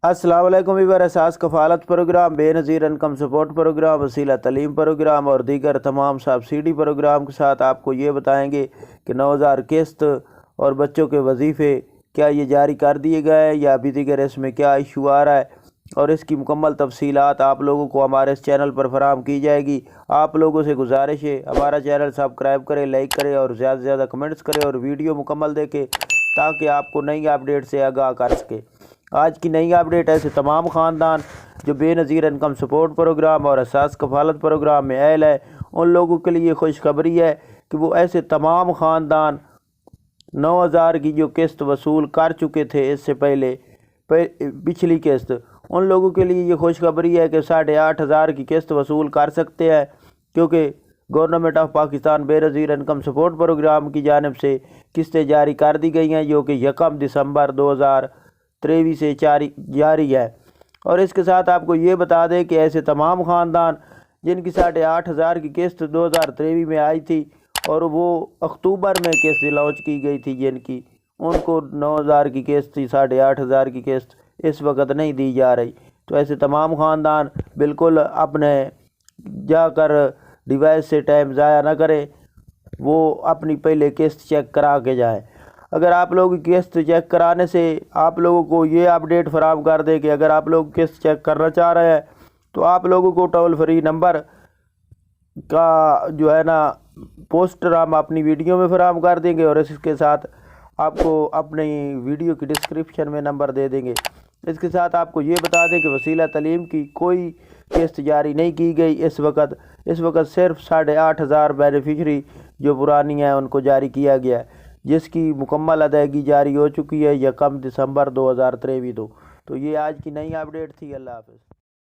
السلام علیکم ویور اساس کفالت پروگرام، بے نظیر انکم سپورٹ پروگرام، وسیلہ تعلیم پروگرام اور دیگر تمام سبسڈی پروگرام کے ساتھ آپ کو یہ بتائیں گے کہ 9000 قسط اور بچوں کے وظیفے کیا یہ جاری کر دیے گئے ہیں یا ابھی دیگر اس میں کیا ایشو آ رہا ہے، اور اس کی مکمل تفصیلات آپ لوگوں کو ہمارے اس چینل پر فراہم کی جائے گی۔ آپ لوگوں سے گزارش ہے ہمارا چینل سبسکرائب کریں، لائک کریں اور زیادہ سے زیادہ کمنٹس کریں اور ویڈیو مکمل دیکھیں تاکہ آپ کو نئی اپڈیٹ سے آگاہ کر سکے۔ آج کی نئی اپڈیٹ ایسے تمام خاندان جو بے نظیر انکم سپورٹ پروگرام اور اساس کفالت پروگرام میں اہل ہے، ان لوگوں کے لیے خوشخبری ہے کہ وہ ایسے تمام خاندان 9000 کی جو قسط وصول کر چکے تھے اس سے پہلے پچھلی قسط، ان لوگوں کے لیے یہ خوشخبری ہے کہ 8500 کی قسط وصول کر سکتے ہیں، کیونکہ گورنمنٹ آف پاکستان بے نظیر انکم سپورٹ پروگرام کی جانب سے قسطیں جاری کر دی گئی ہیں جو کہ 1 دسمبر 2023 سے جاری ہے۔ اور اس کے ساتھ آپ کو یہ بتا دیں کہ ایسے تمام خاندان جن کی 8500 کی قسط 2023 میں آئی تھی اور وہ اکتوبر میں قسط لانچ کی گئی تھی، جن کی ان کو 9000 کی قسط تھی، 8500 کی قسط اس وقت نہیں دی جا رہی، تو ایسے تمام خاندان بالکل اپنے جا کر ڈیوائس سے ٹائم ضائع نہ کریں، وہ اپنی پہلے قسط چیک کرا کے جائیں۔ اگر آپ لوگ قسط چیک کرانے سے آپ لوگوں کو یہ اپڈیٹ فراہم کر دیں کہ اگر آپ لوگ قسط چیک کرنا چاہ رہے ہیں تو آپ لوگوں کو ٹول فری نمبر کا جو ہے نا پوسٹر ہم اپنی ویڈیو میں فراہم کر دیں گے اور اس کے ساتھ آپ کو اپنی ویڈیو کی ڈسکرپشن میں نمبر دے دیں گے۔ اس کے ساتھ آپ کو یہ بتا دیں کہ وسیلہ تعلیم کی کوئی قسط جاری نہیں کی گئی اس وقت صرف 8500 بینیفیشری جو پرانی ہیں ان کو جاری کیا گیا ہے، جس کی مکمل ادائیگی جاری ہو چکی ہے 1 دسمبر 2023 تو یہ آج کی نئی اپڈیٹ تھی۔ اللہ حافظ۔